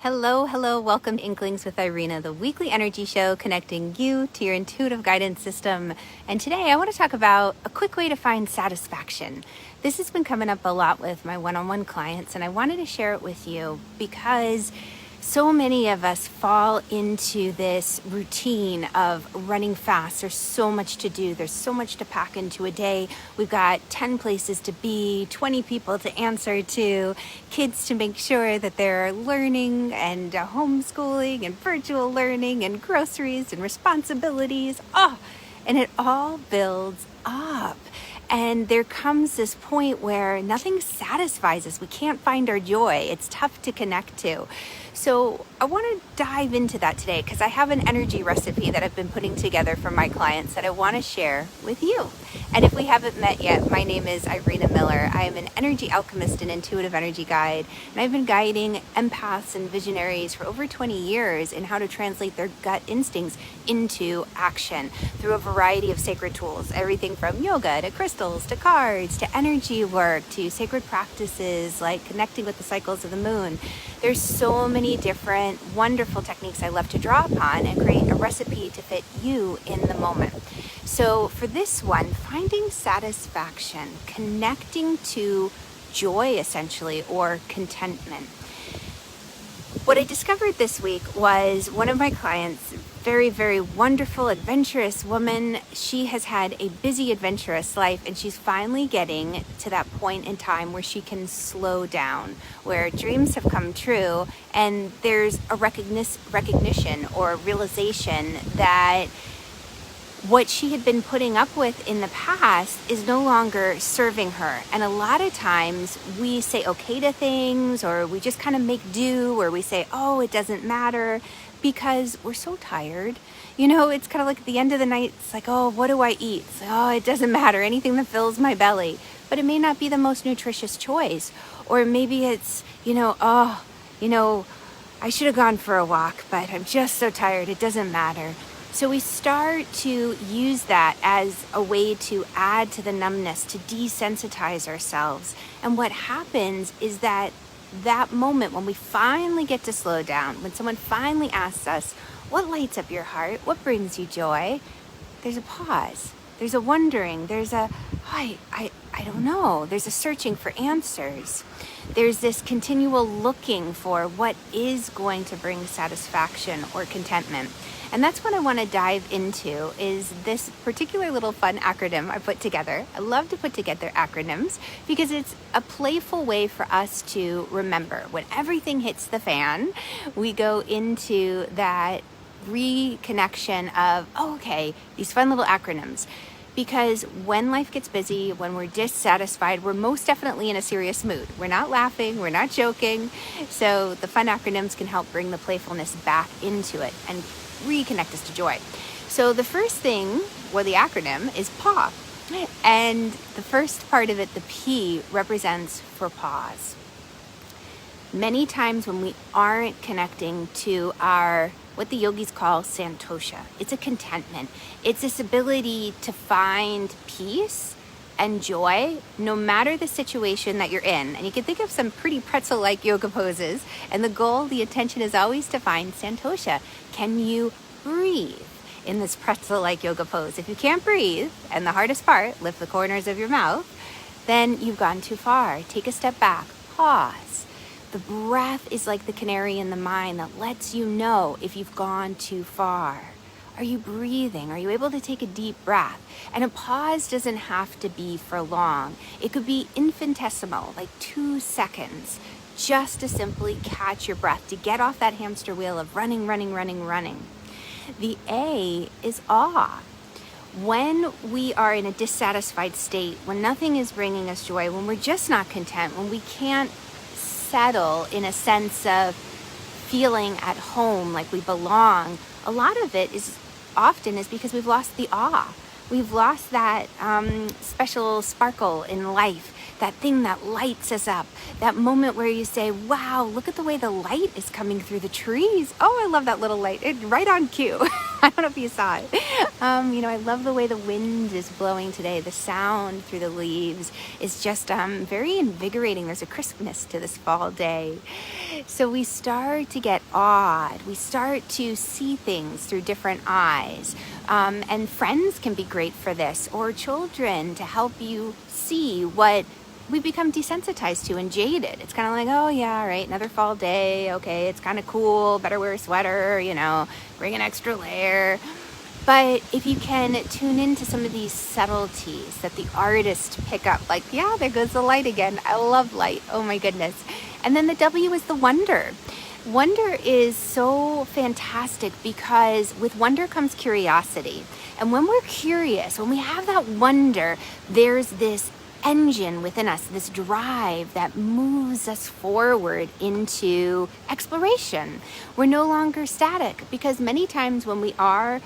Hello, welcome to Inklings with Irena, the weekly energy show connecting you to your intuitive guidance system. And today I want to talk about a quick way to find satisfaction. This has been coming up a lot with my one-on-one clients, and I wanted to share it with you because so many of us fall into this routine of running fast. There's so much to do. There's so much to pack into a day. We've got 10 places to be, 20 people to answer to, kids to make sure that they're learning, and homeschooling and virtual learning and groceries and responsibilities. And it all builds up. And there comes this point where nothing satisfies us. We can't find our joy. It's tough to connect to. So I want to dive into that today because I have an energy recipe that I've been putting together for my clients that I want to share with you. And if we haven't met yet, my name is Irena Miller. I am an energy alchemist and intuitive energy guide. And I've been guiding empaths and visionaries for over 20 years in how to translate their gut instincts into action through a variety of sacred tools, everything from yoga to crystals to cards to energy work to sacred practices like connecting with the cycles of the moon. There's so many different wonderful techniques I love to draw upon and create a recipe to fit you in the moment. So for this one, finding satisfaction, connecting to joy essentially, or contentment. What I discovered this week was one of my clients, very, very wonderful, adventurous woman. She has had a busy, adventurous life, and she's finally getting to that point in time where she can slow down, where dreams have come true, and there's a recognition or realization that what she had been putting up with in the past is no longer serving her. And a lot of times we say okay to things, or we just kind of make do, or we say, oh, it doesn't matter, because we're so tired. You know, it's kind of like at the end of the night, it's like, oh, what do I eat? It's like, oh, it doesn't matter, anything that fills my belly. But it may not be the most nutritious choice. Or maybe it's, I should have gone for a walk, but I'm just so tired, it doesn't matter. So we start to use that as a way to add to the numbness, to desensitize ourselves. And what happens is that moment when we finally get to slow down, when someone finally asks us, what lights up your heart? What brings you joy? There's a pause. There's a wondering. There's a, I don't know. There's a searching for answers. There's this continual looking for what is going to bring satisfaction or contentment. And that's what I want to dive into, is this particular little fun acronym I put together. I love to put together acronyms because it's a playful way for us to remember. When everything hits the fan, we go into that reconnection of, these fun little acronyms. Because when life gets busy, when we're dissatisfied, we're most definitely in a serious mood. We're not laughing, we're not joking. So the fun acronyms can help bring the playfulness back into it and reconnect us to joy. So the first thing, or the acronym, is P.A.W. And the first part of it, the P, represents for pause. Many times when we aren't connecting to our, what the yogis call santosha, it's a contentment. It's this ability to find peace and joy no matter the situation that you're in. And you can think of some pretty pretzel-like yoga poses, and the goal, the intention is always to find santosha. Can you breathe in this pretzel-like yoga pose? If you can't breathe, and the hardest part, lift the corners of your mouth, then you've gone too far. Take a step back, pause. The breath is like the canary in the mine that lets you know if you've gone too far. Are you breathing? Are you able to take a deep breath? And a pause doesn't have to be for long. It could be infinitesimal, like 2 seconds, just to simply catch your breath, to get off that hamster wheel of running. The A is awe. When we are in a dissatisfied state, when nothing is bringing us joy, when we're just not content, when we can't settle in a sense of feeling at home, like we belong, a lot of it is because we've lost the awe. We've lost that special sparkle in life that thing that lights us up, that moment where you say, wow, look at the way the light is coming through the trees. Oh, I love that little light. It's right on cue. I don't know if you saw it. I love the way the wind is blowing today. The sound through the leaves is just very invigorating. There's a crispness to this fall day. So we start to get awed. We start to see things through different eyes. And friends can be great for this, or children to help you see what we become desensitized to and jaded. It's kind of like, oh yeah, all right, another fall day. Okay, it's kind of cool. Better wear a sweater, bring an extra layer. But if you can tune into some of these subtleties that the artists pick up, like, yeah, there goes the light again. I love light. Oh my goodness. And then the W is the wonder. Wonder is so fantastic because with wonder comes curiosity. And when we're curious, when we have that wonder, there's this engine within us, this drive that moves us forward into exploration. We're no longer static, because many times when we are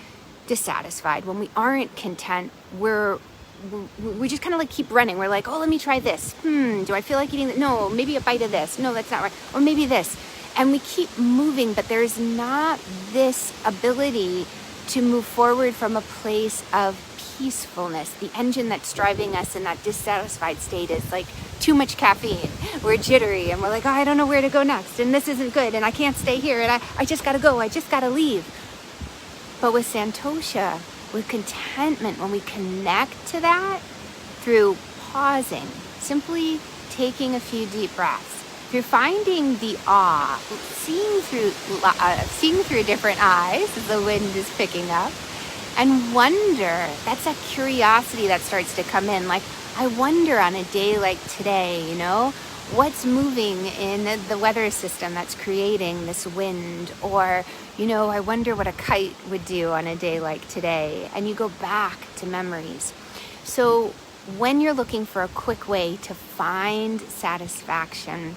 dissatisfied, when we aren't content, we just kind of like keep running. We're like, oh, let me try this. Do I feel like eating that? No, maybe a bite of this. No, that's not right. Or maybe this. And we keep moving, but there's not this ability to move forward from a place of peacefulness. The engine that's driving us in that dissatisfied state is like too much caffeine. We're jittery and we're like, oh, I don't know where to go next, and this isn't good, and I can't stay here, and I just gotta go, I just gotta leave. But with Santosha, with contentment, when we connect to that through pausing, simply taking a few deep breaths, through finding the awe, seeing through different eyes as the wind is picking up, and wonder, that's that curiosity that starts to come in. Like, I wonder on a day like today, what's moving in the weather system that's creating this wind? Or, I wonder what a kite would do on a day like today. And you go back to memories. So when you're looking for a quick way to find satisfaction,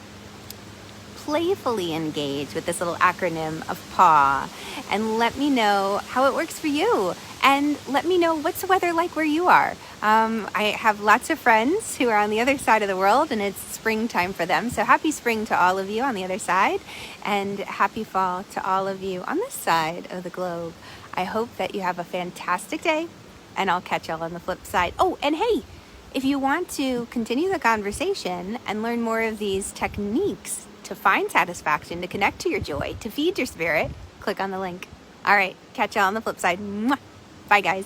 playfully engage with this little acronym of P.A.W. and let me know how it works for you. And let me know, what's the weather like where you are. I have lots of friends who are on the other side of the world, and it's springtime for them. So happy spring to all of you on the other side, and happy fall to all of you on this side of the globe. I hope that you have a fantastic day, and I'll catch y'all on the flip side. Oh, and hey, if you want to continue the conversation and learn more of these techniques to find satisfaction, to connect to your joy, to feed your spirit, click on the link. All right, catch y'all on the flip side. Mwah. Bye, guys.